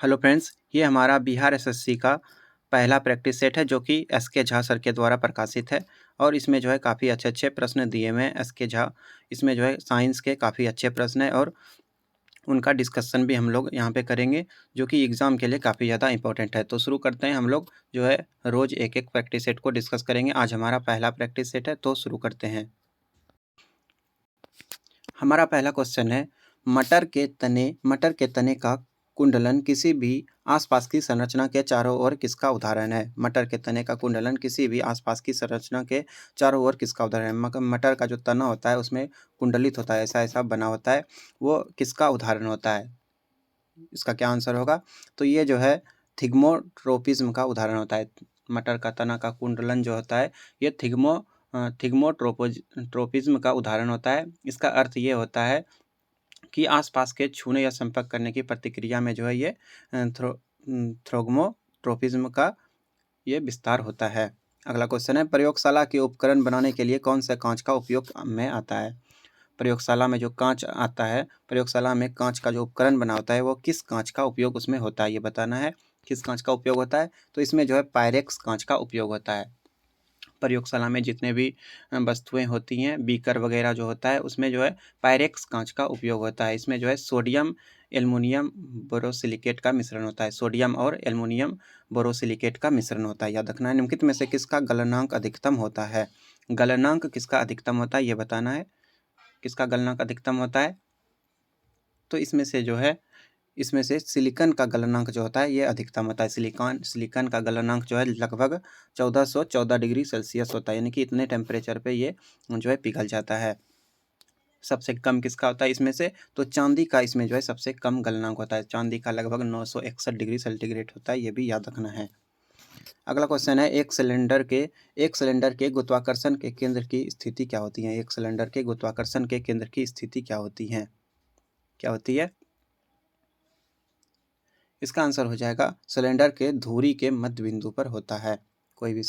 Hello friends, ये हमारा Bihar SSC का पहला प्रैक्टिस सेट है जो कि एसके झा सर के द्वारा प्रकाशित है और इसमें जो है काफ़ी अच्छे-अच्छे प्रश्न दिए हुए हैं एसके झा। इसमें जो है साइंस के काफ़ी अच्छे प्रश्न हैं और उनका डिस्कशन भी हम लोग यहाँ पे करेंगे जो कि एग्ज़ाम के लिए काफ़ी ज़्यादा इम्पोर्टेंट है। तो शुरू करते हैं हम लोग जो है रोज़ एक-एक प्रैक्टिस सेट को डिस्कस करेंगे। आज हमारा पहला प्रैक्टिस सेट है तो शुरू करते हैं। हमारा पहला क्वेश्चन है मटर के तने का कुंडलन किसी भी आसपास की संरचना के चारों ओर किसका उदाहरण है? मटर के तने का कुंडलन किसी भी आसपास की संरचना के चारों ओर किसका उदाहरण है? मटर का जो तना होता है उसमें कुंडलित होता है, ऐसा-ऐसा बना होता है, वो किसका उदाहरण होता है? इसका क्या आंसर होगा? तो ये जो है थिग्मोट्रोपिज़्म का उदाहरण होता है। मटर का तना का कुंडलन जो होता है ये थिग्मोट्रोपिज़्म का उदाहरण होता है। इसका अर्थ ये होता है कि आसपास के छूने या संपर्क करने की प्रतिक्रिया में जो है ये थ्रोग्मोट्रोपिज़्म का ये विस्तार होता है। अगला क्वेश्चन है प्रयोगशाला के उपकरण बनाने के लिए कौन से काँच का उपयोग में आता है? प्रयोगशाला में जो काँच आता है, प्रयोगशाला में काँच का जो उपकरण बना होता है वो किस काँच का उपयोग उसमें होता है ये बताना है। किस काँच का उपयोग होता है? तो इसमें जो है पायरेक्स काँच का उपयोग होता है। प्रयोगशाला में जितने भी वस्तुएँ होती हैं, बीकर वगैरह जो होता है उसमें जो है पायरेक्स काँच का उपयोग होता है। इसमें जो है सोडियम, एल्युमिनियम, बोरोसिलिकेट का मिश्रण होता है। सोडियम और एल्युमिनियम बोरोसिलिकेट का मिश्रण होता है, याद रखना है। निम्नलिखित में से किसका गलनांक अधिकतम होता है? गलनांक किसका अधिकतम होता है ये बताना है। किसका गलनांक अधिकतम होता है? तो इसमें से सिलिकॉन का गलनांक जो होता है ये अधिकतम होता है। सिलिकॉन का गलनांक जो है लगभग 1414 डिग्री सेल्सियस होता है, यानी कि इतने टेम्परेचर पे ये जो है पिघल जाता है। सबसे कम किसका होता है इसमें से? तो चांदी का इसमें जो है सबसे कम गलनांक होता है। चांदी का लगभग 961 डिग्री सेंटीग्रेड होता है, ये भी याद रखना है। अगला क्वेश्चन है एक सिलेंडर के गुरुत्वाकर्षण के केंद्र की स्थिति क्या होती है? एक सिलेंडर के गुरुत्वाकर्षण के केंद्र की स्थिति क्या होती है? क्या होती है? इसका आंसर हो जाएगा सिलेंडर के धुरी के मध्य बिंदु पर होता है। कोई भी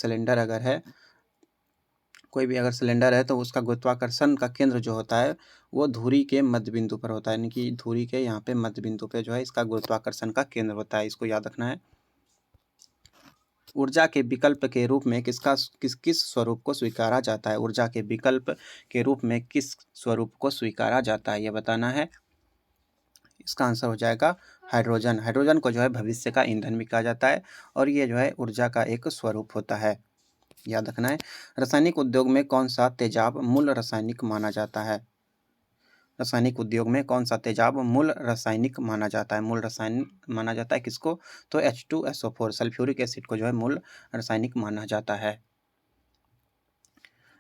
अगर सिलेंडर है तो उसका गुरुत्वाकर्षण का केंद्र जो होता है वो धुरी के मध्य बिंदु पर होता है, यानी कि धुरी के यहाँ पे मध्य बिंदु पे जो है इसका गुरुत्वाकर्षण का केंद्र होता है। इसको याद रखना है। ऊर्जा के विकल्प के रूप में किस किस स्वरूप को स्वीकारा जाता है? ऊर्जा के विकल्प के रूप में किस स्वरूप को स्वीकारा जाता है ये बताना है। इसका आंसर हो जाएगा हाइड्रोजन। हाइड्रोजन को जो है भविष्य का ईंधन भी कहा जाता है और ये जो है ऊर्जा का एक स्वरूप होता है, याद रखना है। रासायनिक उद्योग में कौन सा तेजाब मूल रासायनिक माना जाता है? रासायनिक उद्योग में कौन सा तेजाब मूल रासायनिक माना जाता है? मूल रासायनिक माना जाता है किसको? तो H2SO4 सल्फ्यूरिक एसिड को जो है मूल रासायनिक माना जाता है।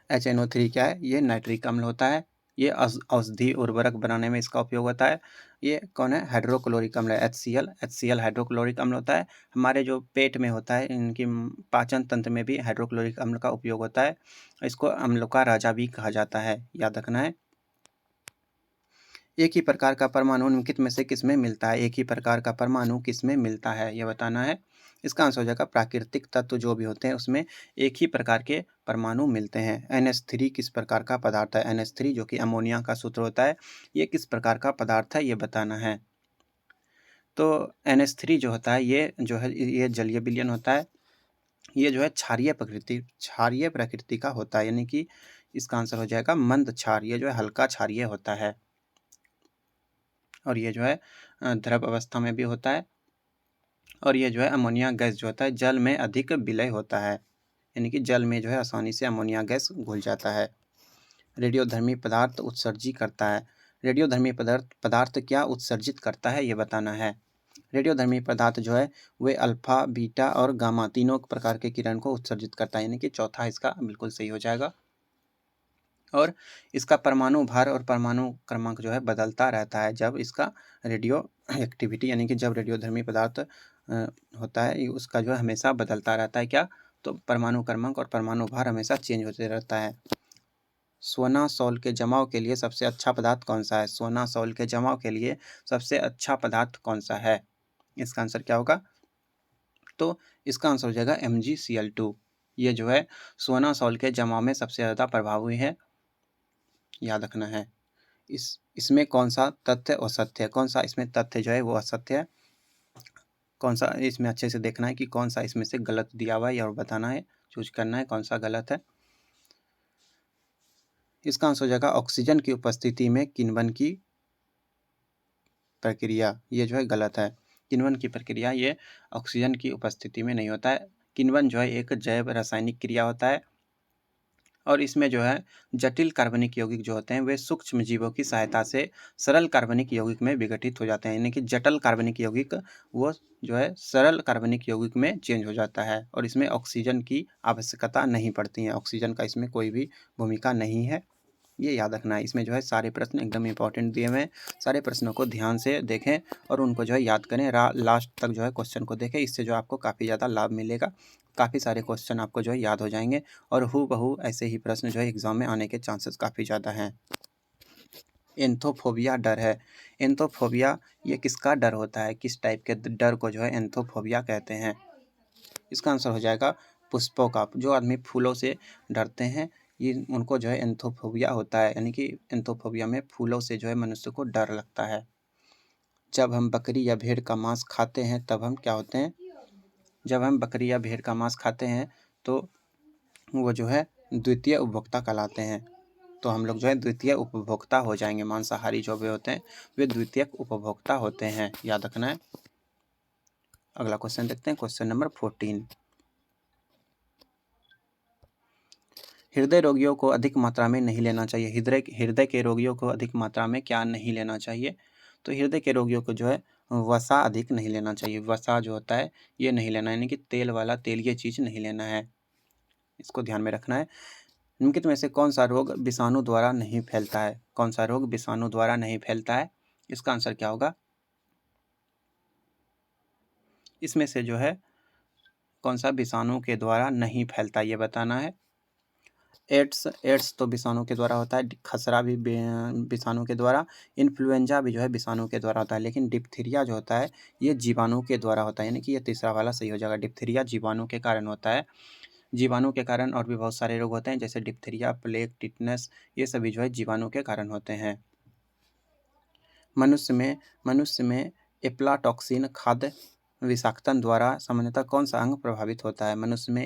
HNO3 क्या है? ये नाइट्रिक अम्ल होता है। ये औषधि उर्वरक बनाने में इसका उपयोग होता है। ये कौन है? हाइड्रोक्लोरिक अम्ल है, HCl हाइड्रोक्लोरिक अम्ल होता है। हमारे जो पेट में होता है इनकी पाचन तंत्र में भी हाइड्रोक्लोरिक अम्ल का उपयोग होता है। इसको अम्लों का राजा भी कहा जाता है, याद रखना है। एक ही प्रकार का परमाणु निम्नलिखित में से किसमें मिलता है? एक ही प्रकार का परमाणु किसमें मिलता है ये बताना है। इसका आंसर हो जाएगा प्राकृतिक तत्व जो भी होते हैं उसमें एक ही प्रकार के परमाणु मिलते हैं। NH3 किस प्रकार का पदार्थ है? NH3 जो कि अमोनिया का सूत्र होता है, ये किस प्रकार का पदार्थ है ये बताना है। तो NH3 जो होता है ये जलीय विलयन होता है। ये जो है क्षारीय प्रकृति का होता है, यानी कि इसका आंसर हो जाएगा मंद क्षार। ये जो है हल्का क्षारीय होता है और ये जो है द्रव अवस्था में भी होता है। और ये जो है अमोनिया गैस जो होता है जल में अधिक विलय होता है, यानी कि जल में जो है आसानी से अमोनिया गैस घुल जाता है। रेडियोधर्मी पदार्थ उत्सर्जित करता है। रेडियोधर्मी पदार्थ क्या उत्सर्जित करता है ये बताना है। रेडियोधर्मी पदार्थ जो है वे अल्फा, बीटा और गामा तीनों प्रकार के किरण को उत्सर्जित करता है, यानी कि चौथा इसका बिल्कुल सही हो जाएगा। और इसका परमाणु भार और परमाणु क्रमांक जो है बदलता रहता है जब इसका रेडियो एक्टिविटी, यानी कि जब रेडियोधर्मी पदार्थ होता है उसका जो है हमेशा बदलता रहता है। क्या? तो परमाणु क्रमांक और परमाणु भार हमेशा चेंज होते रहता है। सोना सॉल्ट के जमाव के लिए सबसे अच्छा पदार्थ कौन सा है? सोना सॉल्ट के जमाव के लिए सबसे अच्छा पदार्थ कौन सा है? इसका आंसर क्या होगा? तो इसका आंसर हो जाएगा MgCl2। ये जो है सोना सॉल्ट के जमाव में सबसे ज़्यादा प्रभावी है, याद रखना है। इसमें कौन सा तथ्य असत्य है? कौन सा इसमें तथ्य जो है वो असत्य है? कौन सा इसमें अच्छे से देखना है कि कौन सा इसमें से गलत दिया हुआ है और बताना है, चूज करना है कौन सा गलत है। इसका आंसर हो जाएगा ऑक्सीजन की उपस्थिति में किण्वन की प्रक्रिया, ये जो है गलत है। किण्वन की प्रक्रिया ये ऑक्सीजन की उपस्थिति में नहीं होता है। किण्वन जो है एक जैव रासायनिक क्रिया होता है और इसमें जो है जटिल कार्बनिक यौगिक जो होते हैं वे सूक्ष्म जीवों की सहायता से सरल कार्बनिक यौगिक में विघटित हो जाते हैं, यानी कि जटिल कार्बनिक यौगिक वो जो है सरल कार्बनिक यौगिक में चेंज हो जाता है और इसमें ऑक्सीजन की आवश्यकता नहीं पड़ती है। ऑक्सीजन का इसमें कोई भी भूमिका नहीं है, ये याद रखना है। इसमें जो है सारे प्रश्न एकदम इंपॉर्टेंट दिए हुए हैं, सारे प्रश्नों को ध्यान से देखें और उनको जो है याद करें, लास्ट तक जो है क्वेश्चन को देखें। इससे जो आपको काफ़ी ज़्यादा लाभ मिलेगा, काफ़ी सारे क्वेश्चन आपको जो है याद हो जाएंगे और हूबहू ऐसे ही प्रश्न जो है एग्जाम में आने के चांसेस काफ़ी ज़्यादा हैं। एंथोफोबिया डर है। एंथोफोबिया ये किसका डर होता है, किस टाइप के डर को जो है एंथोफोबिया कहते हैं। इसका आंसर हो जाएगा पुष्पों का। जो आदमी फूलों से डरते हैं ये उनको जो है एंथोफोबिया होता है, यानी कि एंथोफोबिया में फूलों से जो है मनुष्य को डर लगता है। जब हम बकरी या भेड़ का मांस खाते हैं तब हम क्या होते हैं, जब हम बकरी या भेड़ का मांस खाते हैं तो वो जो है द्वितीय उपभोक्ता कहलाते हैं। तो हम लोग जो है द्वितीय उपभोक्ता हो जाएंगे, मांसाहारी जो भी होते हैं वे द्वितीय उपभोक्ता होते हैं, याद रखना है। अगला क्वेश्चन देखते हैं, क्वेश्चन नंबर 14। हृदय रोगियों को अधिक मात्रा में नहीं लेना चाहिए। हृदय के रोगियों को अधिक मात्रा में क्या नहीं लेना चाहिए, तो हृदय के रोगियों को जो है वसा अधिक नहीं लेना चाहिए। वसा जो होता है ये नहीं लेना, यानी कि तेल वाला तेलीय चीज़ नहीं लेना है, इसको ध्यान में रखना है। निम्नलिखित में से कौन सा रोग विषाणु द्वारा नहीं फैलता है, कौन सा रोग विषाणु द्वारा नहीं फैलता है, इसका आंसर क्या होगा। इसमें से जो है कौन सा विषाणु के द्वारा नहीं फैलता ये बताना है। एड्स तो विषाणु के द्वारा होता है, खसरा भी विषाणु के द्वारा, इन्फ्लुएंजा भी जो है विषाणु के द्वारा होता है, लेकिन डिप्थीरिया जो होता है ये जीवाणु के द्वारा होता है, यानी कि ये तीसरा वाला सही हो जाएगा। डिप्थीरिया जीवाणु के कारण होता है, जीवाणु के कारण और भी बहुत सारे रोग होते हैं जैसे डिप्थीरिया, प्लेग, टिटनेस, ये सभी जो है जीवाणु के कारण होते हैं। मनुष्य में एप्लाटॉक्सिन खाद्य विषाक्तन द्वारा सामान्यतः कौन सा अंग प्रभावित होता है। मनुष्य में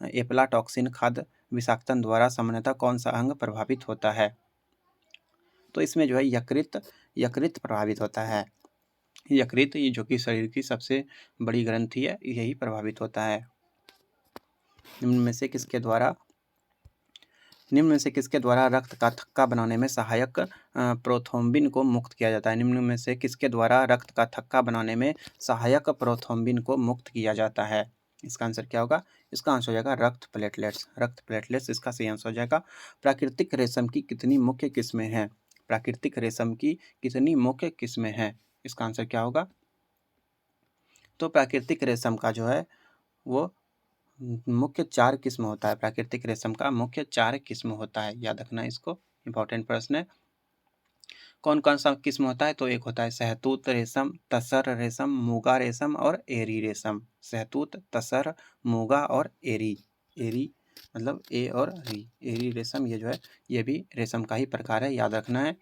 एप्लाटॉक्सिन खाद्य विषाक्तन द्वारा सामान्यतः कौन सा अंग प्रभावित होता है, तो इसमें जो है यकृत प्रभावित होता है। यकृत ये जो कि शरीर की सबसे बड़ी ग्रंथि है, यही प्रभावित होता है। निम्न में से किसके द्वारा रक्त का थक्का बनाने में सहायक प्रोथ्रोम्बिन को मुक्त किया जाता है। निम्न में से किसके द्वारा रक्त का थक्का बनाने में सहायक प्रोथ्रोम्बिन को मुक्त किया जाता है, इसका आंसर क्या होगा। इसका आंसर हो जाएगा रक्त प्लेटलेट्स इसका सही आंसर हो जाएगा। प्राकृतिक रेशम की कितनी मुख्य किस्में हैं, प्राकृतिक रेशम की कितनी मुख्य किस्में हैं, इसका आंसर क्या होगा। तो प्राकृतिक रेशम का जो है वो मुख्य 4 किस्म होता है। प्राकृतिक रेशम का मुख्य 4 किस्म होता है, याद रखना है इसको, इंपॉर्टेंट प्रश्न है। कौन कौन सा किस्म होता है, तो एक होता है सहतूत रेशम, तसर रेशम, मूगा रेशम और एरी रेशम। सहतूत, तसर, मूगा और एरी मतलब ए और री, एरी रेशम ये जो है ये भी रेशम का ही प्रकार है, याद रखना है।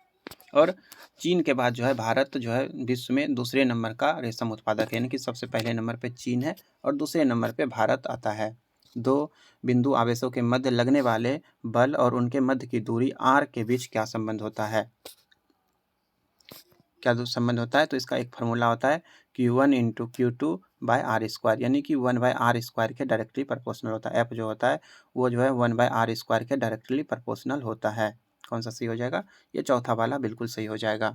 और चीन के बाद जो है भारत जो है विश्व में दूसरे नंबर का रेशम उत्पादक है, यानी कि सबसे पहले नंबर पे चीन है और दूसरे नंबर पे भारत आता है। 2 बिंदु आवेशों के मध्य लगने वाले बल और उनके मध्य की दूरी r के बीच क्या संबंध होता है, क्या संबंध होता है, तो इसका एक फार्मूला होता है Q1 × Q2 बाय r², यानी कि 1/r² के डायरेक्टली प्रोपोर्शनल होता है। F जो होता है वो जो है 1/r² के डायरेक्टली प्रोपोर्शनल होता है। कौन सा सही हो जाएगा, ये चौथा वाला बिल्कुल सही हो जाएगा।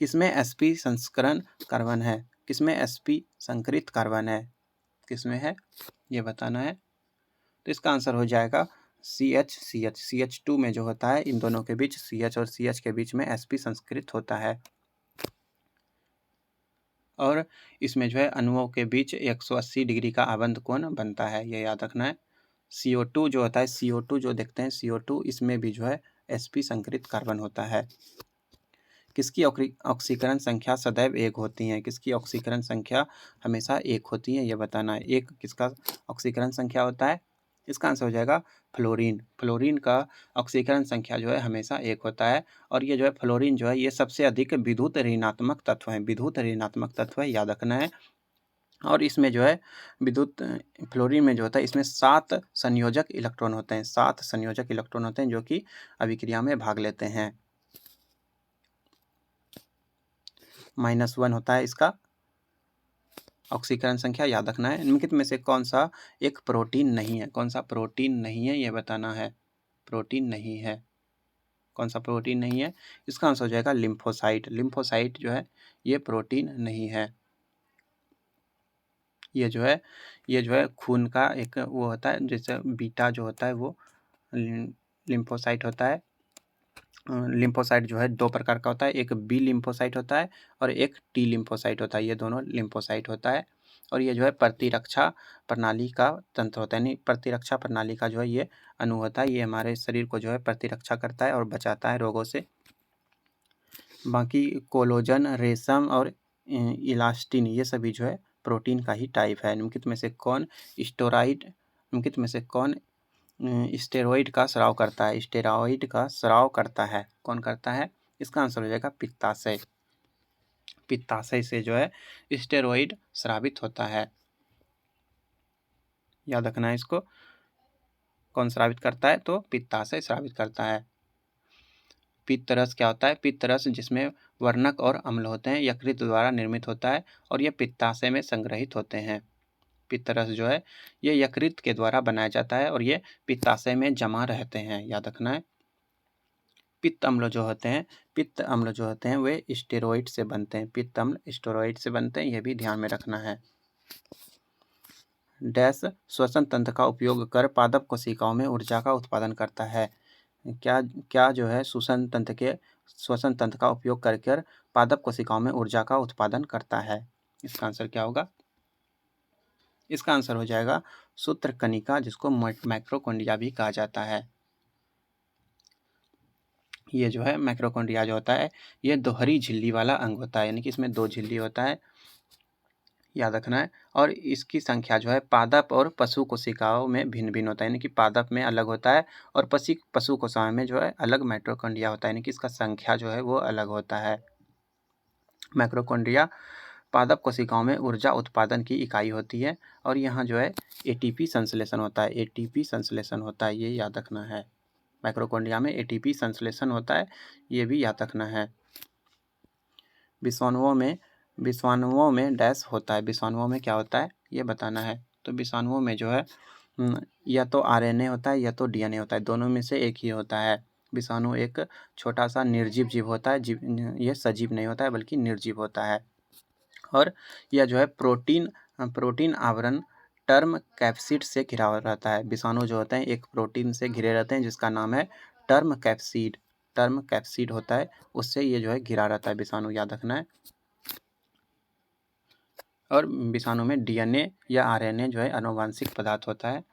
किसमें sp संस्करण कार्बन है, किसमें sp संकरित कार्बन है, किसमें है ये बताना है। तो इसका आंसर हो जाएगा CH2 में जो होता है, इन दोनों के बीच CH और CH के बीच में sp संस्कृत होता है और इसमें जो है अणुओं के बीच 180 डिग्री का आबंध कोण बनता है, ये याद रखना है। CO2 जो होता है, CO2 जो देखते हैं CO2, इसमें भी जो है sp संकरित कार्बन होता है। किसकी ऑक्सीकरण संख्या सदैव 1 होती है, किसकी ऑक्सीकरण संख्या हमेशा 1 होती है, ये बताना है। एक किसका ऑक्सीकरण संख्या होता है, इसका आंसर हो जाएगा फ्लोरीन का ऑक्सीकरण संख्या जो है हमेशा 1 होता है। और ये जो है फ्लोरीन जो है ये सबसे अधिक विद्युत ऋणात्मक तत्व है, विद्युत ऋणात्मक तत्व है, याद रखना है। और इसमें जो है विद्युत फ्लोरीन में जो होता है इसमें 7 संयोजक इलेक्ट्रॉन होते हैं, 7 संयोजक इलेक्ट्रॉन होते हैं जो कि अभिक्रिया में भाग लेते हैं। -1 होता है इसका ऑक्सीकरण संख्या, याद रखना है। निम्नलिखित में से कौन सा एक प्रोटीन नहीं है? कौन सा प्रोटीन नहीं है ये बताना है। प्रोटीन नहीं है, कौन सा प्रोटीन नहीं है? इसका आंसर हो जाएगा लिम्फोसाइट। लिम्फोसाइट जो है ये प्रोटीन नहीं है। ये जो है खून का एक वो होता है, जैसे बीटा जो होता है वो लिम्फोसाइट होता है। लिम्फोसाइट जो है 2 प्रकार का होता है, एक बी लिम्फोसाइट होता है और एक टी लिम्फोसाइट होता है। ये दोनों लिम्फोसाइट होता है। और ये जो है प्रतिरक्षा प्रणाली का तंत्र होता है, यानी प्रतिरक्षा प्रणाली का जो है ये अणु होता है। ये हमारे शरीर को जो है प्रतिरक्षा करता है और बचाता है रोगों से। बाकी कोलोजन, रेशम और इलास्टिन ये सभी जो है प्रोटीन का ही टाइप है। निम्नलिखित में से कौन स्टेरॉइड का स्राव करता है? स्टेरॉइड का स्राव करता है, कौन करता है? इसका आंसर हो जाएगा पित्ताशय। पित्ताशय से जो है स्टेरॉइड स्रावित होता है, याद रखना है इसको। कौन स्रावित करता है? तो पित्ताशय स्रावित करता है। पित्तरस क्या होता है? पित्तरस जिसमें वर्णक और अम्ल होते हैं, यकृत द्वारा निर्मित होता है और यह पित्ताशय में संग्रहित होते हैं। पित्तरस जो है ये यकृत के द्वारा बनाया जाता है और ये पित्ताशय में जमा रहते हैं, याद रखना है। पित्त अम्ल जो होते हैं वे स्टेरॉइड से बनते हैं। पित्त अम्ल स्टेरॉइड से बनते हैं, ये भी ध्यान में रखना है। डैश श्वसन तंत्र का उपयोग कर पादप कोशिकाओं में ऊर्जा का उत्पादन करता है। क्या जो है श्वसन तंत्र का उपयोग कर पादप कोशिकाओं में ऊर्जा का उत्पादन करता है? इसका आंसर क्या होगा? इसका आंसर हो जाएगा सूत्रकनिका, जिसको माइक्रोकॉन्ड्रिया भी कहा जाता है। ये जो है माइक्रोकॉन्ड्रिया जो होता है ये दोहरी झिल्ली वाला अंग होता है, यानी कि इसमें 2 झिल्ली होता है, याद रखना है। और इसकी संख्या जो है पादप और पशु कोशिकाओं में भिन्न भिन्न होता है, यानी कि पादप में अलग होता है और पशु कोशिकाओं में जो है अलग माइक्रोकॉन्ड्रिया होता है, यानी कि इसका संख्या जो है वो अलग होता है। माइक्रोकॉन्ड्रिया पादप कोशिकाओं में ऊर्जा उत्पादन की इकाई होती है और यहाँ जो है एटीपी संश्लेषण होता है, एटीपी संश्लेषण होता है, ये याद रखना है। माइक्रोकॉन्ड्रिया में एटीपी संश्लेषण होता है, ये भी याद रखना है। विषाणुओं में डैश होता है, विषाणुओं में क्या होता है ये बताना है। तो विषाणुओं में जो है या तो आरएनए होता है या तो डीएनए होता है, दोनों में से एक ही होता है। विषाणु एक छोटा सा निर्जीव जीव होता है, ये सजीव नहीं होता है बल्कि निर्जीव होता है। और यह जो है प्रोटीन आवरण टर्म कैप्सिड से घिरा रहता है। विषाणु जो होते हैं एक प्रोटीन से घिरे रहते हैं जिसका नाम है टर्म कैप्सिड होता है, उससे ये जो है घिरा रहता है विषाणु, याद रखना है। और विषाणु में डीएनए या आरएनए जो है आनुवांशिक पदार्थ होता है।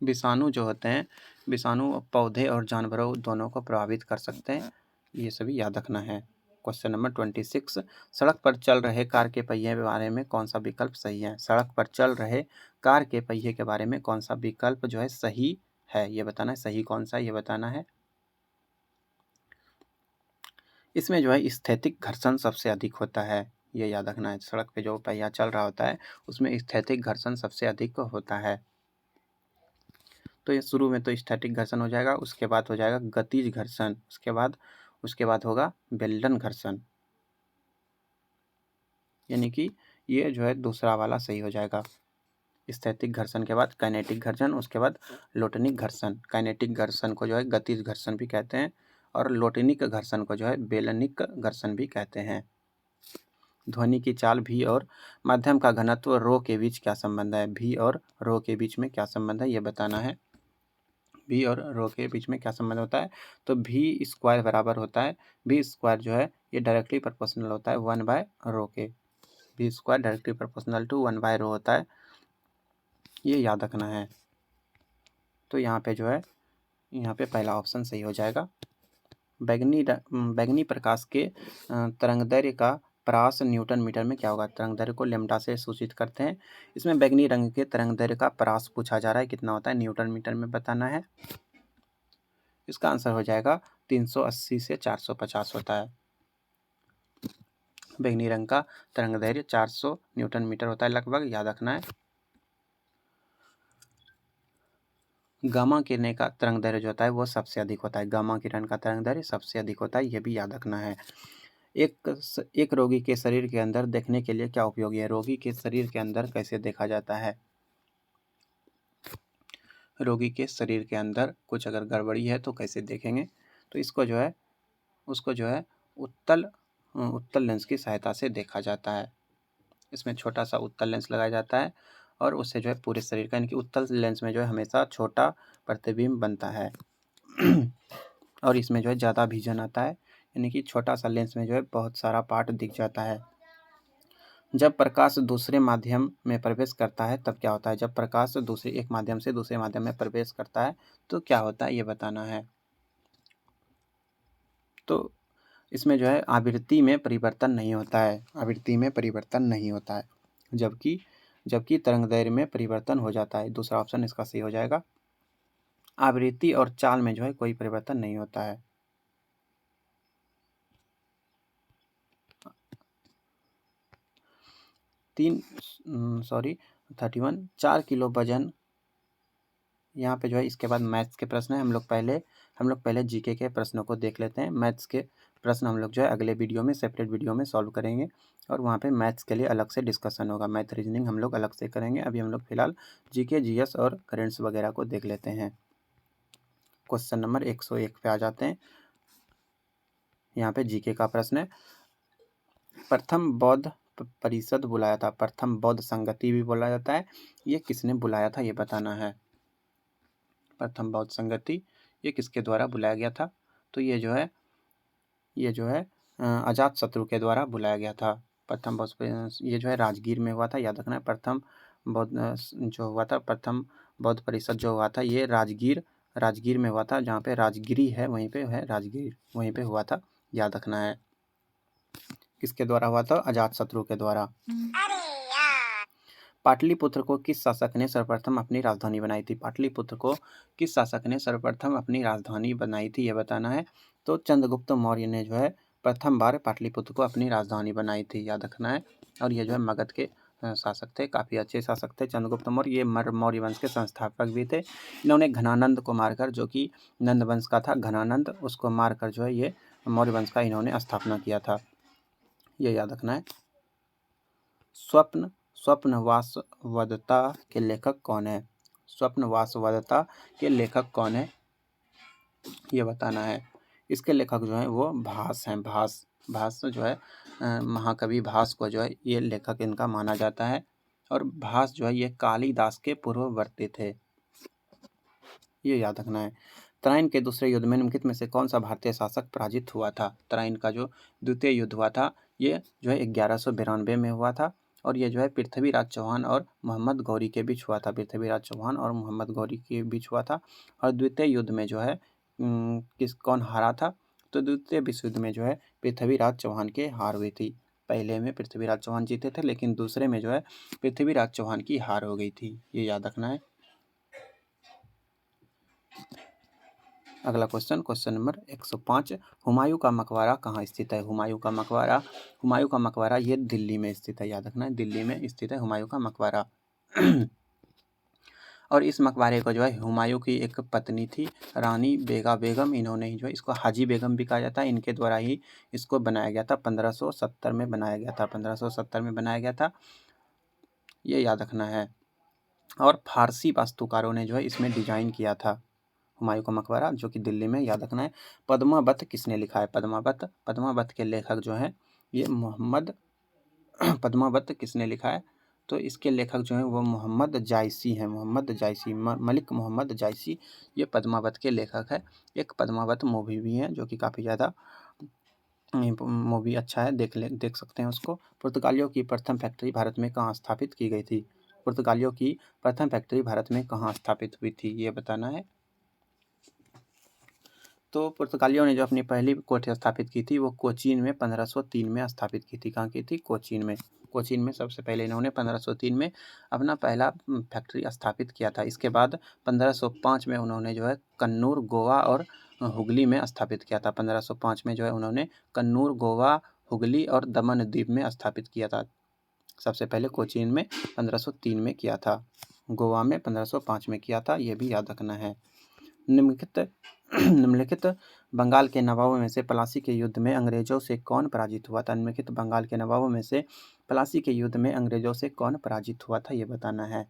विषाणु जो होते हैं विषाणु पौधे और जानवरों दोनों को प्रभावित कर सकते हैं, ये सभी याद रखना है। क्वेश्चन नंबर 26, सड़क पर चल रहे कार के पहिए के बारे में कौन सा विकल्प सही है? सड़क पर चल रहे कार के पहिए के बारे में कौन सा विकल्प जो है सही है, ये बताना है। सही कौन सा ये बताना है। इसमें जो है स्थैतिक घर्षण सबसे अधिक होता है, ये याद रखना है। सड़क पे जो पहिया चल रहा होता है उसमें स्थैतिक घर्षण सबसे अधिक होता है। तो ये शुरू में तो स्थैतिक घर्षण हो जाएगा, उसके बाद हो जाएगा गतिज घर्षण, उसके बाद होगा बेल्डन घर्षण, यानी कि ये जो है दूसरा वाला सही हो जाएगा। स्थैतिक घर्षण के बाद काइनेटिक घर्षण, उसके बाद लोटनिक घर्षण। काइनेटिक घर्षण को जो है गतिज घर्षण भी कहते हैं और लोटनिक घर्षण को जो है बेलनिक घर्षण भी कहते हैं। ध्वनि की चाल भी और माध्यम का घनत्व रो के बीच क्या संबंध है? भी और रो के बीच में क्या संबंध है ये बताना है। भी और रो के बीच में क्या संबंध होता है? तो भी स्क्वायर बराबर होता है, भी स्क्वायर जो है ये डायरेक्टली प्रोपोर्शनल होता है 1/रो के। भी स्क्वायर डायरेक्टली प्रोपोर्शनल टू 1/रो होता है, ये याद रखना है। तो यहाँ पे जो है यहाँ पे पहला ऑप्शन सही हो जाएगा। बैगनी प्रकाश के तरंगदैर्घ्य का परास न्यूटन मीटर में क्या होगा? तरंग दैर्घ्य को लैम्ब्डा से सूचित करते हैं। इसमें बैंगनी रंग के तरंग दैर्घ्य का परास पूछा जा रहा है, कितना होता है? न्यूटन मीटर में बताना है। इसका आंसर हो जाएगा 380 से 450 होता है। बैंगनी रंग का तरंग दैर्घ्य 400 न्यूटन मीटर होता है लगभग, याद रखना है। गामा किरणें का तरंग दैर्घ्य जो होता है वो सबसे अधिक होता है। गामा किरण का तरंग दैर्घ्य सबसे अधिक होता है, ये भी याद रखना है। एक रोगी के शरीर के अंदर देखने के लिए क्या उपयोगी है? रोगी के शरीर के अंदर कैसे देखा जाता है? रोगी के शरीर के अंदर कुछ अगर गड़बड़ी है तो कैसे देखेंगे? तो इसको जो है उसको जो है उत्तल लेंस की सहायता से देखा जाता है। इसमें छोटा सा उत्तल लेंस लगाया जाता है और उससे जो है पूरे शरीर का, यानी कि उत्तल लेंस में जो है हमेशा छोटा प्रतिबिंब बनता है और इसमें जो है ज़्यादा विजन आता है, यानी कि छोटा सा लेंस में जो है बहुत सारा पार्ट दिख जाता है। जब प्रकाश दूसरे माध्यम में प्रवेश करता है तब क्या होता है? जब प्रकाश एक माध्यम से दूसरे माध्यम में प्रवेश करता है तो क्या होता है, ये बताना है। तो इसमें जो है आवृत्ति में परिवर्तन नहीं होता है, आवृत्ति में परिवर्तन नहीं होता है, जबकि तरंग दैर्घ्य में परिवर्तन हो जाता है। दूसरा ऑप्शन इसका सही हो जाएगा। आवृत्ति और चाल में जो है कोई परिवर्तन नहीं होता है। तीन 31 4 किलो वजन, यहाँ पे जो है इसके बाद मैथ्स के प्रश्न है। हम लोग पहले जीके के प्रश्नों को देख लेते हैं। मैथ्स के प्रश्न हम लोग जो है अगले वीडियो में, सेपरेट वीडियो में सॉल्व करेंगे और वहाँ पे मैथ्स के लिए अलग से डिस्कशन होगा। मैथ रीजनिंग हम लोग अलग से करेंगे। अभी हम लोग फिलहाल जीके, जीएस और करेंट्स वगैरह को देख लेते हैं। क्वेश्चन नंबर 101 पे आ जाते हैं। यहाँ पे जीके का प्रश्न है, प्रथम बौद्ध परिषद बुलाया था, प्रथम बौद्ध संगति भी बोला जाता है, ये किसने बुलाया था, ये बताना है। प्रथम बौद्ध संगति ये किसके द्वारा बुलाया गया था? तो ये जो है अजात शत्रु के द्वारा बुलाया गया था। प्रथम बौद्ध ये जो है राजगीर में हुआ था, याद रखना है। प्रथम बौद्ध जो हुआ था, प्रथम बौद्ध परिषद जो हुआ था ये राजगीर में हुआ था, जहाँ पे राजगिरी है वहीं पे है राजगीर, वहीं पे हुआ था, याद रखना है। किसके द्वारा हुआ था? अजात शत्रु के द्वारा। पाटलिपुत्र को किस शासक ने सर्वप्रथम अपनी राजधानी बनाई थी? पाटलिपुत्र को किस शासक ने सर्वप्रथम अपनी राजधानी बनाई थी, ये बताना है। तो चंद्रगुप्त मौर्य ने जो है प्रथम बार पाटलिपुत्र को अपनी राजधानी बनाई थी, याद रखना है। और ये जो है मगध के शासक थे, काफ़ी अच्छे शासक थे चंद्रगुप्त मौर्य। ये मौर्य वंश के संस्थापक भी थे। इन्होंने घनानंद को मारकर, जो कि नंद वंश का था, घनानंद, उसको मारकर जो है ये मौर्य वंश का इन्होंने स्थापना किया था, ये याद रखना है। स्वप्नवासवदत्ता के लेखक कौन है? स्वप्नवासवदत्ता के लेखक कौन है, ये बताना है। इसके लेखक जो है वो भास हैं। भास जो है महाकवि भास को जो है ये लेखक इनका माना जाता है। और भास जो है ये कालिदास के पूर्ववर्ती थे, ये याद रखना है। तराइन के दूसरे युद्ध में निम्नलिखित में से कौन सा भारतीय शासक पराजित हुआ था? तराइन का जो द्वितीय युद्ध हुआ था ये जो है 1192 में हुआ था और ये जो है पृथ्वीराज चौहान और मोहम्मद गौरी के बीच हुआ था। पृथ्वीराज चौहान और मोहम्मद गौरी के बीच हुआ था। और द्वितीय युद्ध में जो है कौन हारा था? तो द्वितीय विश्व युद्ध में जो है पृथ्वीराज चौहान के हार हुई थी। पहले में पृथ्वीराज चौहान जीते थे, लेकिन दूसरे में जो है पृथ्वीराज चौहान की हार हो गई थी, ये याद रखना है। अगला क्वेश्चन नंबर 105, हुमायूं का मकबरा कहाँ स्थित है? हुमायूं का मकबरा ये दिल्ली में स्थित है, याद रखना है। दिल्ली में स्थित है हुमायूं का मकबरा। और इस मकबरे को जो है हुमायूं की एक पत्नी थी, रानी बेगम, इन्होंने ही जो है इसको हाजी बेगम भी कहा जाता है, इनके द्वारा ही इसको बनाया गया था। 1570 में बनाया गया था, 1570 में बनाया गया था, ये याद रखना है। और फारसी वास्तुकारों ने जो है इसमें डिजाइन किया था हुमायूं का मकबरा, जो कि दिल्ली में, याद रखना है। पद्मावत किसने लिखा है? पद्मावत के लेखक जो हैं ये मोहम्मद पद्मावत किसने लिखा है? तो इसके लेखक जो हैं वो मोहम्मद जायसी हैं, मोहम्मद जायसी, मलिक मोहम्मद जायसी, ये पद्मावत के लेखक है। एक पद्मावत मूवी भी है जो कि काफ़ी ज़्यादा मूवी अच्छा है, देख सकते हैं उसको। पुर्तगालियों की प्रथम फैक्ट्री भारत में कहाँ स्थापित की गई थी? पुर्तगालियों की प्रथम फैक्ट्री भारत में कहाँ स्थापित हुई थी, ये बताना है। तो पुर्तगालियों ने जो अपनी पहली कोठी स्थापित की थी वो कोचीन में 1503 में स्थापित की थी। कहाँ की थी? कोचीन में। कोचीन में सबसे पहले इन्होंने 1503 में अपना पहला फैक्ट्री स्थापित किया था। इसके बाद 1505 में उन्होंने जो है कन्नूर, गोवा और हुगली में स्थापित किया था। 1505 में जो है उन्होंने कन्नूर, गोवा, हुगली और दमन द्वीप में स्थापित किया था। सबसे पहले कोचीन में 1503 में किया था, गोवा में 1505 में किया था, ये भी याद रखना है। निम्नलिखित बंगाल के नवाबों में से प्लासी के युद्ध में अंग्रेजों से कौन पराजित हुआ था? निम्नलिखित बंगाल के नवाबों में से प्लासी के युद्ध में अंग्रेजों से कौन पराजित हुआ था, ये बताना है।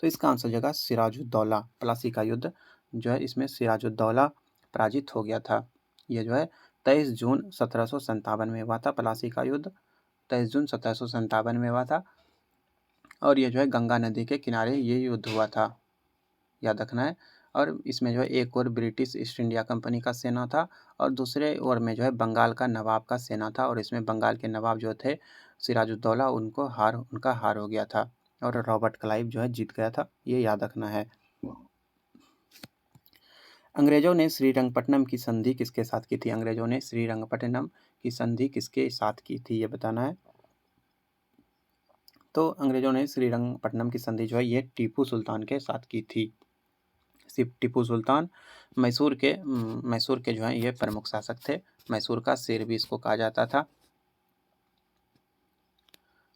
तो इसका आंसर हो जाएगा सिराजुद्दौला। प्लासी का युद्ध जो है इसमें सिराजुद्दौला पराजित हो गया था। ये जो है 23 जून 1757 में हुआ था। प्लासी का युद्ध 23 जून 1757 में हुआ था और ये जो है गंगा नदी के किनारे ये युद्ध हुआ था, याद रखना है। और इसमें जो है एक और ब्रिटिश ईस्ट इंडिया कंपनी का सेना था और दूसरे ओर में जो है बंगाल का नवाब का सेना था और इसमें बंगाल के नवाब जो थे सिराजुद्दौला उनका हार हो गया था और रॉबर्ट क्लाइव जो है जीत गया था, ये याद रखना है। अंग्रेजों ने श्रीरंगपट्टनम की संधि किसके साथ की थी? अंग्रेजों ने श्रीरंगपट्टनम की संधि किसके साथ की थी, ये बताना है। तो अंग्रेजों ने श्रीरंगपट्टनम की संधि जो है ये टीपू सुल्तान के साथ की थी। टीपू सुल्तान मैसूर के जो है ये प्रमुख शासक थे। मैसूर का शेर भी इसको कहा जाता था।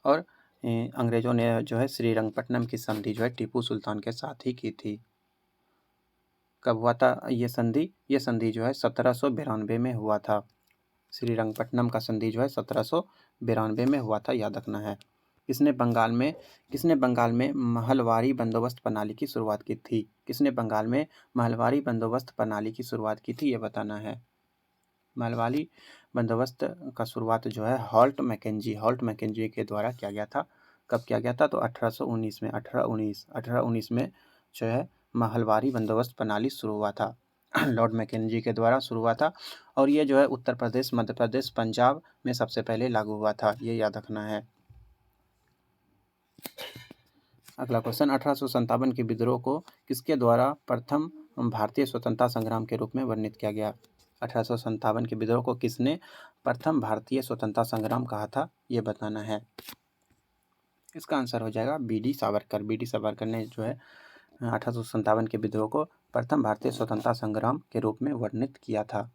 और अंग्रेजों ने जो है श्रीरंगपट्टनम की संधि जो है टीपू सुल्तान के साथ ही की थी। कब हुआ था ये संधि? ये संधि जो है 1792 में हुआ था। श्रीरंगपट्टनम का संधि जो है 1792 में हुआ था, याद रखना है। किसने बंगाल में महलवारी बंदोबस्त प्रणाली की शुरुआत की थी? किसने बंगाल में महलवारी बंदोबस्त प्रणाली की शुरुआत की थी, ये बताना है। महलवारी बंदोबस्त का शुरुआत जो है हॉल्ट मैकेंजी के द्वारा किया गया था। कब किया गया था? तो 1819 में जो है महलवारी बंदोबस्त प्रणाली शुरू हुआ था। लॉर्ड मैकेंजी के द्वारा शुरू हुआ था और ये जो है उत्तर प्रदेश, मध्य प्रदेश, पंजाब में सबसे पहले लागू हुआ था, ये याद रखना है। अगला क्वेश्चन, 1857 के विद्रोह को किसके द्वारा प्रथम भारतीय स्वतंत्रता संग्राम के रूप में वर्णित किया गया? 1857 के विद्रोह को किसने प्रथम भारतीय स्वतंत्रता संग्राम कहा था, ये बताना है। इसका आंसर हो जाएगा बी.डी. सावरकर। बी.डी. सावरकर ने जो है 1857 के विद्रोह को प्रथम भारतीय स्वतंत्रता संग्राम के रूप में वर्णित किया था,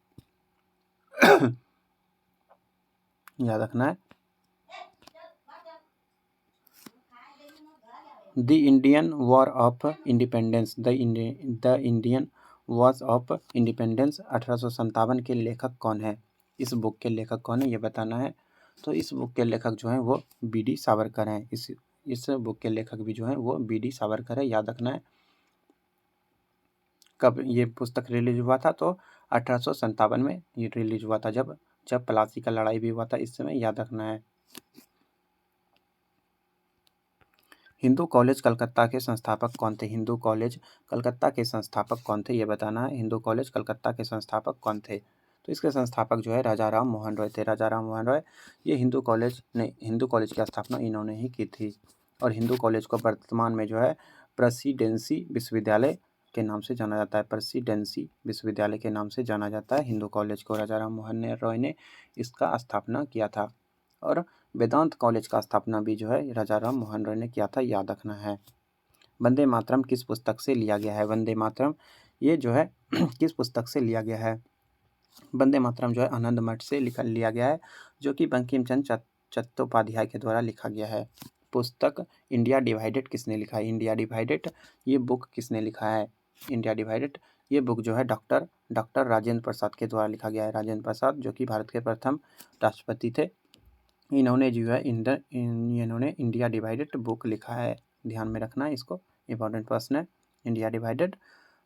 याद रखना है। The Indian war of independence, the Indian war of independence 1857 के लेखक कौन है? इस बुक के लेखक कौन है, ये बताना है। तो इस बुक के लेखक जो हैं वो बी.डी. सावरकर हैं। इस बुक के लेखक भी जो हैं वो बी.डी. सावरकर है, याद रखना है। कब ये पुस्तक रिलीज हुआ था? तो 1857 में ये रिलीज हुआ था, जब प्लासी का लड़ाई भी हुआ था, इस समय, याद रखना है। हिंदू कॉलेज कलकत्ता के संस्थापक कौन थे? हिंदू कॉलेज कलकत्ता के संस्थापक कौन थे, ये बताना है। हिंदू कॉलेज कलकत्ता के संस्थापक कौन थे? तो इसके संस्थापक जो है राजा राम मोहन रॉय थे। राजा राम मोहन रॉय ये हिंदू कॉलेज की स्थापना इन्होंने ही की थी और हिंदू कॉलेज को वर्तमान में जो है प्रेसिडेंसी विश्वविद्यालय के नाम से जाना जाता है। प्रेसिडेंसी विश्वविद्यालय के नाम से जाना जाता है हिंदू कॉलेज को। राजा राम मोहन रॉय ने इसका स्थापना किया था और वेदांत कॉलेज का स्थापना भी जो है राजा राम मोहन रॉय ने किया था, याद रखना है। वंदे मातरम किस पुस्तक से लिया गया है? वंदे मातरम ये जो है किस पुस्तक से लिया गया है? वंदे मातरम जो है आनंद मठ से लिया गया है, जो कि बंकिम चंद्र चट्टोपाध्याय के द्वारा लिखा गया है। पुस्तक इंडिया डिवाइडेड किसने लिखा है? इंडिया डिवाइडेड ये बुक किसने लिखा है? इंडिया डिवाइडेड ये बुक जो है डॉक्टर राजेंद्र प्रसाद के द्वारा लिखा गया है। राजेंद्र प्रसाद जो कि भारत के प्रथम राष्ट्रपति थे, इन्होंने जो है इन्होंने इंडिया डिवाइडेड बुक लिखा है, ध्यान में रखना है इसको, इंपॉर्टेंट प्रश्न है। India divided,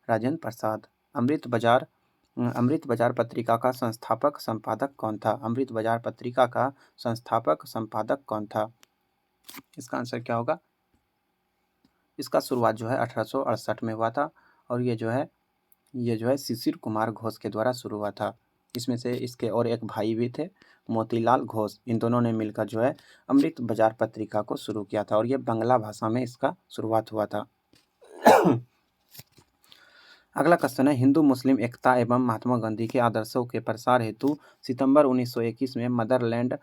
Rajendra Prasad. अमृत बाजार पत्रिका का संस्थापक संपादक कौन था? अमृत बाजार पत्रिका का संस्थापक संपादक कौन था? इसका आंसर क्या होगा? इसका शुरुआत जो है 1868 में हुआ था और ये जो है शिशिर कुमार घोष के द्वारा शुरू हुआ था। इसमें से इसके और एक भाई भी थे, मोतीलाल घोष। इन दोनों ने मिलकर जो है अमृत बाजार पत्रिका को शुरू किया था और ये बांग्ला भाषा में इसका शुरुआत हुआ था। अगला क्वेश्चन है, हिंदू मुस्लिम एकता एवं महात्मा गांधी के आदर्शों के प्रसार हेतु सितंबर 1921 में मदरलैंड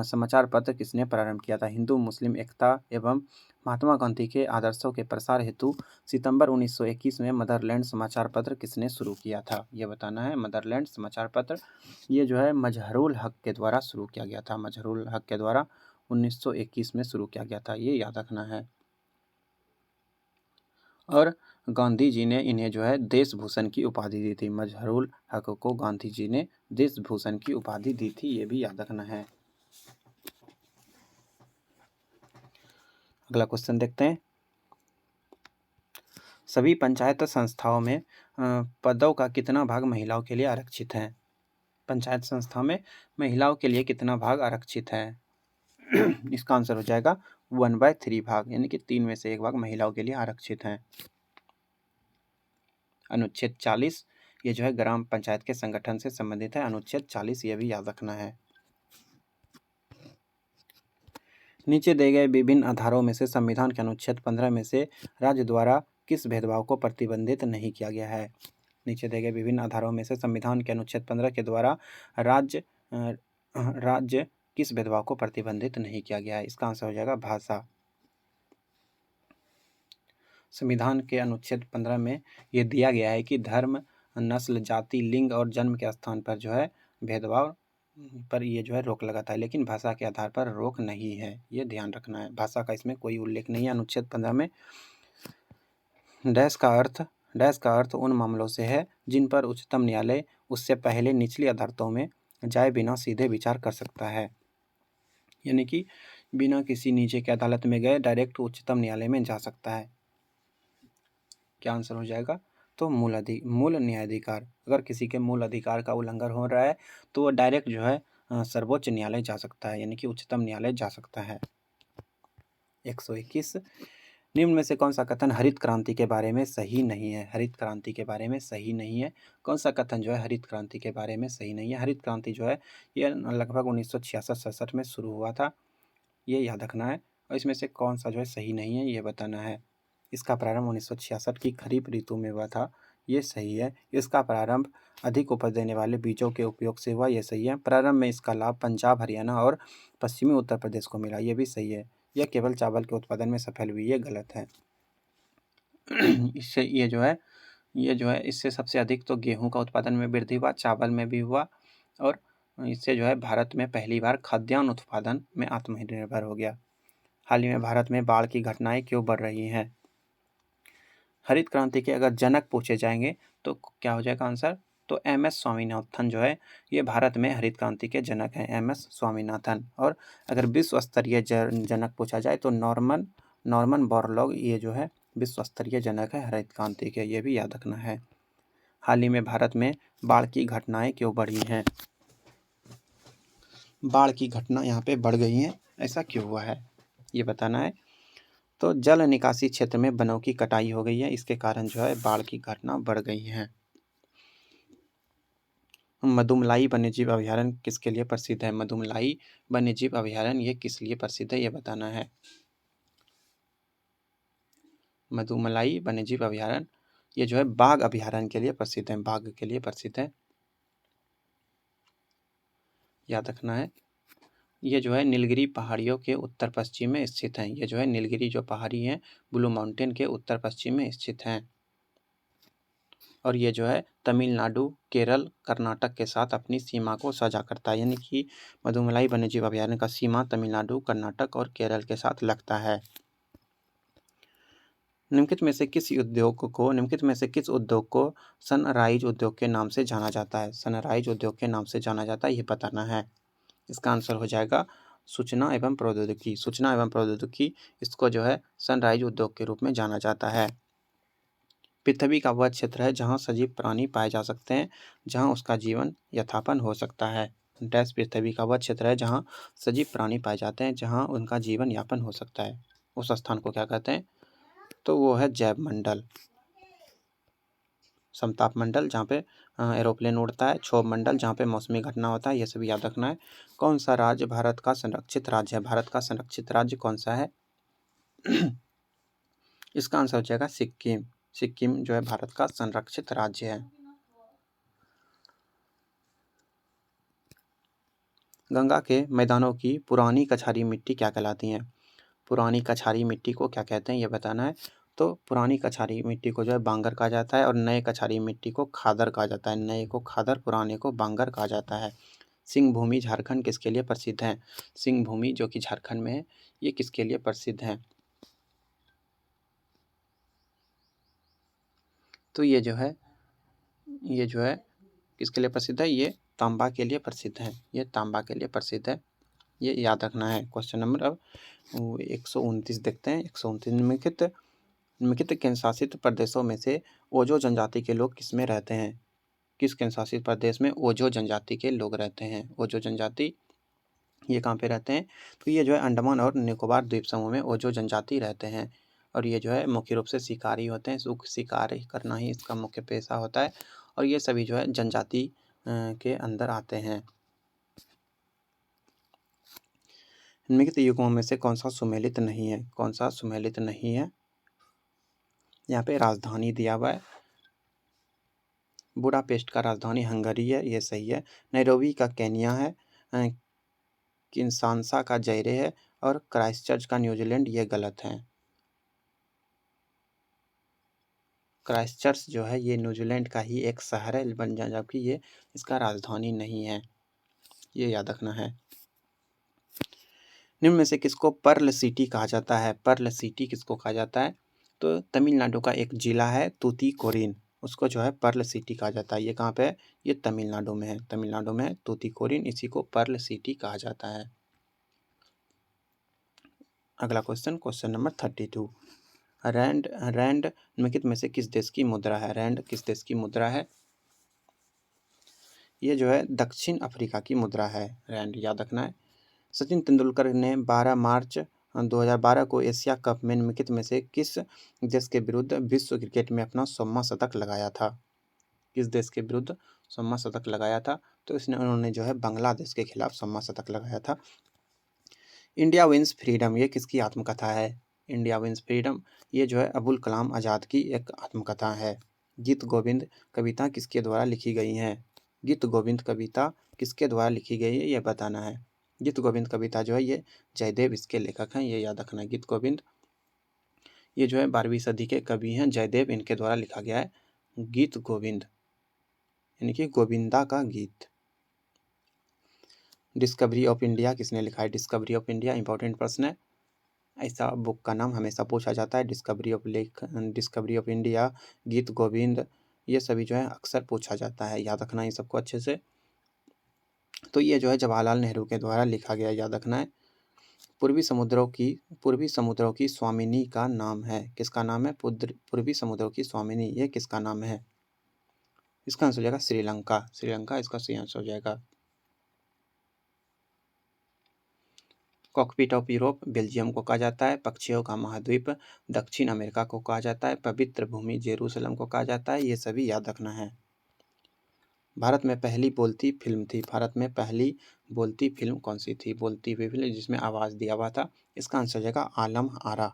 समाचार पत्र किसने प्रारंभ किया था? हिंदू मुस्लिम एकता एवं महात्मा गांधी के आदर्शों के प्रसार हेतु सितंबर 1921 में मदरलैंड समाचार पत्र किसने शुरू किया था? ये बताना है। मदरलैंड समाचार पत्र ये जो है मजहरुल हक के द्वारा शुरू किया गया था। मजहरुल हक के द्वारा 1921 में शुरू किया गया था, ये याद रखना है। और गांधी जी ने इन्हें जो है देश भूषण की उपाधि दी थी। मजहरुल हक को गांधी जी ने देश भूषण की उपाधि दी थी, ये भी याद रखना है। अगला क्वेश्चन देखते हैं, सभी पंचायत संस्थाओं में पदों का कितना भाग महिलाओं के लिए आरक्षित है? पंचायत संस्था में महिलाओं के लिए कितना भाग आरक्षित है? इसका आंसर हो जाएगा 1/3 भाग, यानी कि 3 में से 1 भाग महिलाओं के लिए आरक्षित है। अनुच्छेद 40 ये जो है ग्राम पंचायत के संगठन से संबंधित है। अनुच्छेद 40 ये भी याद रखना है। नीचे दिए गए विभिन्न आधारों में से संविधान के अनुच्छेद 15 में से राज्य द्वारा किस भेदभाव को प्रतिबंधित नहीं किया गया है? नीचे दिए गए विभिन्न आधारों में से संविधान के अनुच्छेद 15 के द्वारा राज्य किस भेदभाव को प्रतिबंधित नहीं किया गया है? इसका आंसर हो जाएगा भाषा। संविधान के अनुच्छेद 15 में ये दिया गया है कि धर्म, नस्ल, जाति, लिंग और जन्म के स्थान पर जो है भेदभाव पर ये जो है रोक लगाता है, लेकिन भाषा के आधार पर रोक नहीं है, ये ध्यान रखना है। भाषा का इसमें कोई उल्लेख नहीं है। अनुच्छेद 15 में डैश का अर्थ उन मामलों से है जिन पर उच्चतम न्यायालय उससे पहले निचली अदालतों में जाए बिना सीधे विचार कर सकता है, यानी कि बिना किसी नीचे की अदालत में गए डायरेक्ट उच्चतम न्यायालय में जा सकता है। क्या आंसर हो जाएगा? तो मूल न्यायाधिकार। अगर किसी के मूल अधिकार का उल्लंघन हो रहा है तो वो डायरेक्ट जो है सर्वोच्च न्यायालय जा सकता है, यानी कि उच्चतम न्यायालय जा सकता है। 121 निम्न में से कौन सा कथन हरित क्रांति के बारे में सही नहीं है? हरित क्रांति के बारे में सही नहीं है। कौन सा कथन जो है हरित क्रांति के बारे में सही नहीं है? हरित क्रांति जो है ये लगभग 1966-67 में शुरू हुआ था, ये याद रखना है। और इसमें से कौन सा जो है सही नहीं है, ये बताना है। इसका प्रारंभ 1966 की खरीफ ऋतु में हुआ था, ये सही है। इसका प्रारंभ अधिक उपज देने वाले बीजों के उपयोग से हुआ, ये सही है। प्रारंभ में इसका लाभ पंजाब, हरियाणा और पश्चिमी उत्तर प्रदेश को मिला, ये भी सही है। यह केवल चावल के उत्पादन में सफल हुई, ये गलत है। इससे ये जो है इससे सबसे अधिक तो गेहूं का उत्पादन में वृद्धि हुआ, चावल में भी हुआ, और इससे जो है भारत में पहली बार खाद्यान्न उत्पादन में आत्मनिर्भर हो गया। हाल ही में भारत में बाढ़ की घटनाएं क्यों बढ़ रही हैं? हरित क्रांति के अगर जनक पूछे जाएंगे तो क्या हो जाएगा आंसर? तो MS स्वामीनाथन जो है ये भारत में हरित क्रांति के जनक हैं, MS स्वामीनाथन। और अगर विश्व स्तरीय जनक पूछा जाए तो नॉर्मन बोरलॉग ये जो है विश्व स्तरीय जनक है हरित क्रांति के, ये भी याद रखना है। हाल ही में भारत में बाढ़ की घटनाएं क्यों बढ़ी हैं? बाढ़ की घटना यहाँ पे बढ़ गई हैं, ऐसा क्यों हुआ है ये बताना है। तो जल निकासी क्षेत्र में वनों की कटाई हो गई है, इसके कारण जो है बाढ़ की घटना बढ़ गई है। मदुमलाई वन्यजीव अभयारण्य किसके लिए प्रसिद्ध है? मदुमलाई वन्यजीव अभयारण्य ये किस लिए प्रसिद्ध है, ये बताना है। मदुमलाई वन्यजीव अभयारण्य ये जो है बाघ अभयारण्य के लिए प्रसिद्ध है, बाघ के लिए प्रसिद्ध है, याद रखना है। ये जो है नीलगिरी पहाड़ियों के उत्तर पश्चिम में स्थित हैं। ये जो है नीलगिरी जो पहाड़ी है ब्लू माउंटेन के उत्तर पश्चिम में स्थित हैं। और ये जो है तमिलनाडु, केरल, कर्नाटक के साथ अपनी सीमा को साझा करता है, यानी कि मदुमलाई वन्यजीव अभयारण्य का सीमा तमिलनाडु, कर्नाटक और केरल के साथ लगता है। निम्नलिखित में से किस उद्योग को सनराइज उद्योग के नाम से जाना जाता है? सनराइज उद्योग के नाम से जाना जाता है, ये बताना है। इसका आंसर हो जाएगा सूचना एवं प्रौद्योगिकी। सूचना एवं प्रौद्योगिकी इसको जो है सनराइज उद्योग के रूप में जाना जाता है। पृथ्वी का वह क्षेत्र है जहाँ सजीव प्राणी पाए जा सकते हैं, जहाँ उसका जीवन यथापन हो सकता है। डैश पृथ्वी का वह क्षेत्र है जहाँ सजीव प्राणी पाए जाते हैं, जहाँ उनका जीवन यापन हो सकता है, उस स्थान को क्या कहते हैं? तो वो है जैव मंडल। समताप मंडल जहाँ पे एरोप्लेन उड़ता है, क्षोभ मंडल जहाँ पे मौसमी घटना होता है, ये सभी याद रखना है। कौन सा राज्य भारत का संरक्षित राज्य है? भारत का संरक्षित राज्य कौन सा है? इसका आंसर हो जाएगा सिक्किम। सिक्किम जो है भारत का संरक्षित राज्य है। गंगा के मैदानों की पुरानी कछारी मिट्टी क्या कहलाती हैं? पुरानी कछारी मिट्टी को क्या कहते हैं ये बताना है। तो पुरानी कछारी मिट्टी को जो है बांगर कहा जाता है और नए कछारी मिट्टी को खादर कहा जाता है। नए को खादर, पुराने को बांगर कहा जाता है। सिंह भूमि झारखंड किसके लिए प्रसिद्ध है? सिंह भूमि जो कि झारखंड में है, ये किसके लिए प्रसिद्ध है? तो ये जो है किसके लिए प्रसिद्ध है? ये तांबा के लिए प्रसिद्ध है। ये तांबा के लिए प्रसिद्ध है, ये याद रखना है। क्वेश्चन नंबर अब 129 देखते हैं। 129 निम्नलिखित केंद्र शासित प्रदेशों में से ओजो जनजाति के लोग किसमें रहते हैं? किस केंद्र शासित प्रदेश में ओजो जनजाति के लोग रहते हैं? ओजो जनजाति ये कहाँ पे रहते हैं? तो ये जो है अंडमान और निकोबार द्वीप समूह में ओजो जनजाति रहते हैं और ये जो है मुख्य रूप से शिकारी होते हैं। शिकार करना ही इसका मुख्य पेशा होता है और ये सभी जो है जनजाति के अंदर आते हैं। निम्नलिखित युगों में से कौन सा सुमेलित नहीं है? कौन सा सुमेलित नहीं है? यहाँ पे राजधानी दिया हुआ है। बुडापेस्ट का राजधानी हंगरी है, ये सही है। नैरोबी का केन्या है। किंशासा का जायरे है और क्राइस्टचर्च का न्यूजीलैंड, ये गलत है। क्राइस्टचर्च जो है ये न्यूजीलैंड का ही एक शहर है बन जा जबकि ये इसका राजधानी नहीं है, ये याद रखना है। निम्न में से किसको पर्ल सिटी कहा जाता है? पर्ल सिटी किसको कहा जाता है? तो तमिलनाडु का एक जिला है तूतीकोरिन, उसको जो है पर्ल सिटी कहा जाता है। ये कहाँ पे है? ये तमिलनाडु में है। तमिलनाडु में तूतीकोरिन, इसी को पर्ल सिटी कहा जाता है। अगला क्वेश्चन, क्वेश्चन नंबर 32। रैंड निम्नलिखित में से किस देश की मुद्रा है? रैंड किस देश की मुद्रा है? ये जो है दक्षिण अफ्रीका की मुद्रा है। रैंड याद रखना है। सचिन तेंदुलकर ने 12 मार्च 2012 को एशिया कप में निम्नलिखित में से किस देश के विरुद्ध विश्व क्रिकेट में अपना 100वां शतक लगाया था? किस देश के विरुद्ध 100वां शतक लगाया था? तो उन्होंने जो है बांग्लादेश के खिलाफ 100वां शतक लगाया था। इंडिया विंस फ्रीडम, ये किसकी आत्मकथा है? इंडिया विंस फ्रीडम ये जो है अबुल कलाम आज़ाद की एक आत्मकथा है। गीत गोविंद कविता किसके द्वारा लिखी गई हैं? गीत गोविंद कविता किसके द्वारा लिखी गई है, ये बताना है। गीत गोविंद कविता जो है ये जयदेव इसके लेखक हैं, ये याद रखना है। गीत गोविंद ये जो है 12वीं सदी के कवि हैं जयदेव, इनके द्वारा लिखा गया है गीत गोविंद, यानी कि गोविंदा का गीत। डिस्कवरी ऑफ इंडिया किसने लिखा है? डिस्कवरी ऑफ इंडिया इंपॉर्टेंट प्रश्न है, ऐसा बुक का नाम हमेशा पूछा जाता है। डिस्कवरी ऑफ इंडिया, गीत गोविंद, ये सभी जो है अक्सर पूछा जाता है, याद रखना है सबको अच्छे से। तो ये जो है जवाहरलाल नेहरू के द्वारा लिखा गया, याद रखना है। पूर्वी समुद्रों की स्वामिनी का नाम है, किसका नाम है? पूर्वी समुद्रों की स्वामिनी, ये किसका नाम है? इसका आंसर हो जाएगा श्रीलंका। श्रीलंका इसका सही आंसर हो जाएगा। कॉकपिट ऑफ यूरोप बेल्जियम को कहा जाता है। पक्षियों का महाद्वीप दक्षिण अमेरिका को कहा जाता है। पवित्र भूमि जेरूसलम को कहा जाता है, ये सभी याद रखना है। भारत में पहली बोलती फिल्म थी, भारत में पहली बोलती फिल्म कौन सी थी? बोलती हुई फिल्म जिसमें आवाज़ दिया हुआ था, इसका आंसर हो जाएगा आलम आरा।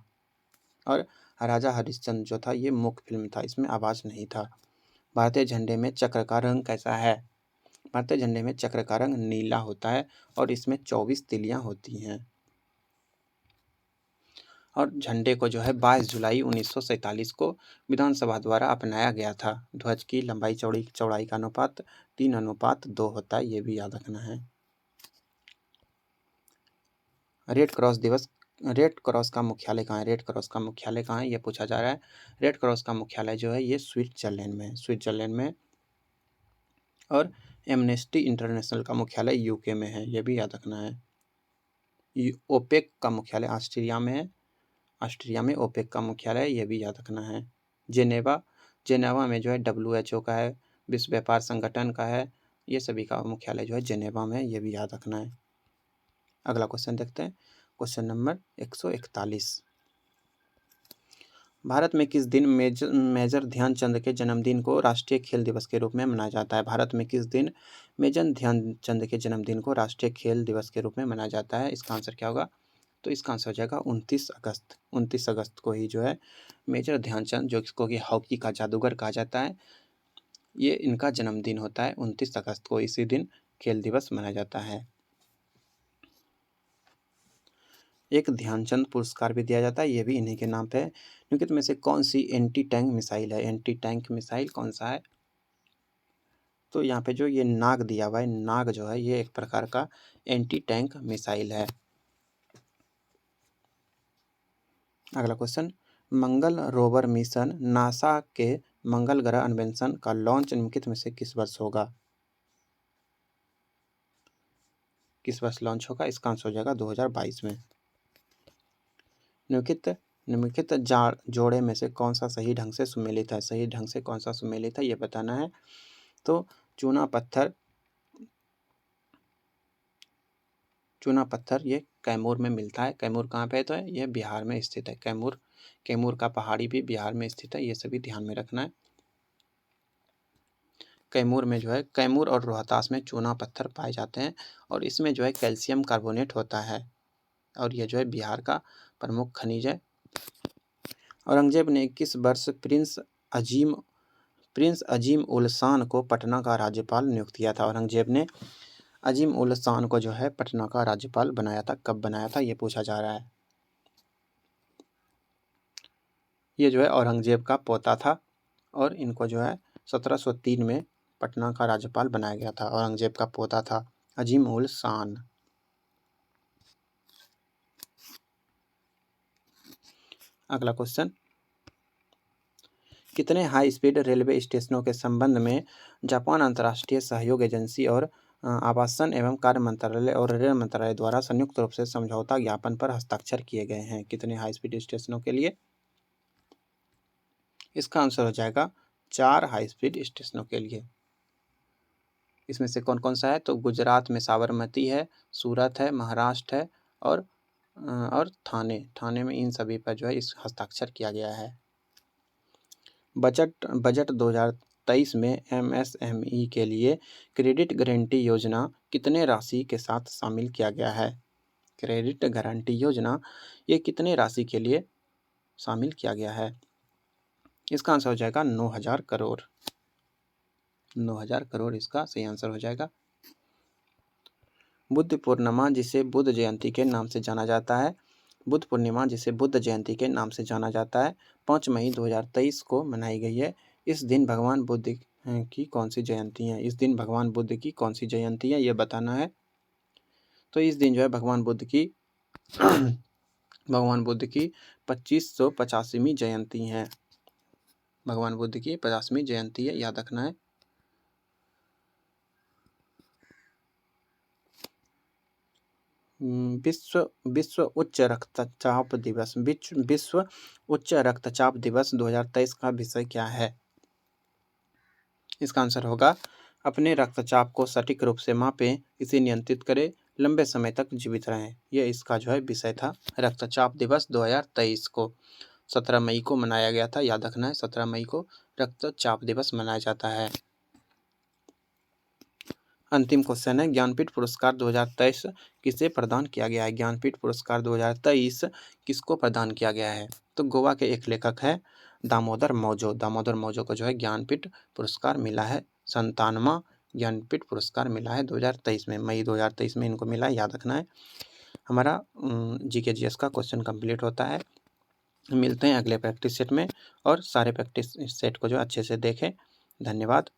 और राजा हरिश्चंद्र जो था ये मुख्य फिल्म था, इसमें आवाज़ नहीं था। भारतीय झंडे में चक्र का रंग कैसा है? भारतीय झंडे में चक्र का रंग नीला होता है और इसमें 24 तिलियां होती हैं। और झंडे को जो है 22 जुलाई 1947 को विधानसभा द्वारा अपनाया गया था। ध्वज की लंबाई चौड़ाई का अनुपात 3:2 होता है, ये भी याद रखना है। रेड क्रॉस का मुख्यालय कहाँ है? रेड क्रॉस का मुख्यालय कहाँ है, ये पूछा जा रहा है। रेड क्रॉस का मुख्यालय जो है ये स्विट्जरलैंड में, और एमनेस्टी इंटरनेशनल का मुख्यालय यूके में है, ये भी याद रखना है। ओपेक का मुख्यालय ऑस्ट्रिया में है, ऑस्ट्रिया में ओपेक का मुख्यालय है, ये भी याद रखना है। जेनेवा में जो है WHO का है, विश्व व्यापार संगठन का है, ये सभी का मुख्यालय जो है जेनेवा में है, ये भी याद रखना है। अगला क्वेश्चन देखते हैं, क्वेश्चन नंबर 141। भारत में किस दिन मेजर ध्यानचंद के जन्मदिन को राष्ट्रीय खेल दिवस के रूप में मनाया जाता है? भारत में किस दिन मेजर ध्यानचंद के जन्मदिन को राष्ट्रीय खेल दिवस के रूप में मनाया जाता है? इसका आंसर क्या होगा? तो इसका आंसर हो जाएगा 29 अगस्त। 29 अगस्त को ही जो है मेजर ध्यानचंद, जो इसको कि हॉकी का जादूगर कहा जाता है, ये इनका जन्मदिन होता है 29 अगस्त को। इसी दिन खेल दिवस मनाया जाता है। एक ध्यानचंद पुरस्कार भी दिया जाता है, ये भी इन्हीं के नाम पे है। निम्नलिखित में से कौन सी एंटी टैंक मिसाइल है? एंटी टैंक मिसाइल कौन सा है? तो यहाँ पे जो ये नाग दिया हुआ है, नाग जो है ये एक प्रकार का एंटी टैंक मिसाइल है। अगला क्वेश्चन, मंगल रोवर मिशन नासा के मंगल ग्रह अन्वेषण का लॉन्च निम्नलिखित में से किस वर्ष होगा? किस वर्ष लॉन्च होगा? इसका आंसर हो जाएगा 2022 में। निम्नलिखित जोड़े में से कौन सा सही ढंग से सुमेलित है? सही ढंग से कौन सा सुमेलित है ये बताना है। तो चूना पत्थर ये कैमूर में मिलता है। कैमूर कहाँ पे है? तो ये बिहार में स्थित है। कैमूर का पहाड़ी भी बिहार में स्थित है, ये सभी ध्यान में रखना है। कैमूर में जो है, कैमूर और रोहतास में चूना पत्थर पाए जाते हैं और इसमें जो है कैल्शियम कार्बोनेट होता है और ये जो है बिहार का प्रमुख खनिज है। औरंगजेब ने किस वर्ष प्रिंस अजीम उल शान को पटना का राज्यपाल नियुक्त किया था? औरंगजेब ने अजीम उल शान को जो है पटना का राज्यपाल बनाया था। कब बनाया था ये पूछा जा रहा है। ये जो है औरंगजेब का पोता था और इनको जो है 1703 में पटना का राज्यपाल बनाया गया था। औरंगजेब का पोता था अजीम उल शान। अगला क्वेश्चन, कितने हाई स्पीड रेलवे स्टेशनों के संबंध में जापान अंतर्राष्ट्रीय सहयोग एजेंसी और आवासन एवं कार्य मंत्रालय और रेल मंत्रालय द्वारा संयुक्त रूप से समझौता ज्ञापन पर हस्ताक्षर किए गए हैं? कितने हाई स्पीड स्टेशनों के लिए? इसका आंसर हो जाएगा 4 हाई स्पीड स्टेशनों के लिए। इसमें से कौन कौन सा है? तो गुजरात में साबरमती है, सूरत है, महाराष्ट्र है और थाने में इन सभी पर जो है इस हस्ताक्षर किया गया है। बजट 2023 में MSME के लिए क्रेडिट गारंटी योजना कितने राशि के साथ शामिल किया गया है? क्रेडिट गारंटी योजना ये कितने राशि के लिए शामिल किया गया है? इसका आंसर हो जाएगा 9,000 करोड़। 9,000 करोड़ इसका सही आंसर हो जाएगा। बुद्ध पूर्णिमा जिसे बुद्ध जयंती के नाम से जाना जाता है, बुद्ध पूर्णिमा जिसे बुद्ध जयंती के नाम से जाना जाता है 5 मई 2023 को मनाई गई है। इस दिन भगवान बुद्ध की कौन सी जयंती है? इस दिन भगवान बुद्ध की कौन सी जयंती है ये बताना है। तो इस दिन जो है भगवान बुद्ध की 2585वीं जयंती है। भगवान बुद्ध की 50वीं जयंती है, याद रखना है। विश्व उच्च रक्तचाप दिवस 2023 का विषय क्या है? इसका आंसर होगा अपने रक्तचाप को सटीक रूप से मापें, इसे नियंत्रित करें, लंबे समय तक जीवित रहें। यह इसका जो है विषय था। रक्तचाप दिवस 2023 को 17 मई को मनाया गया था, याद रखना है। 17 मई को रक्तचाप दिवस मनाया जाता है। अंतिम क्वेश्चन है, ज्ञानपीठ पुरस्कार 2023 किसे प्रदान किया गया है? ज्ञानपीठ पुरस्कार 2023 किसको प्रदान किया गया है? तो गोवा के एक लेखक है दामोदर मौजो। दामोदर मौजो को जो है ज्ञानपीठ पुरस्कार मिला है। 97वां ज्ञानपीठ पुरस्कार मिला है 2023 में, मई 2023 में इनको मिला है, याद रखना है। हमारा GK GS का क्वेश्चन कंप्लीट होता है। मिलते हैं अगले प्रैक्टिस सेट में और सारे प्रैक्टिस सेट को जो अच्छे से देखें। धन्यवाद।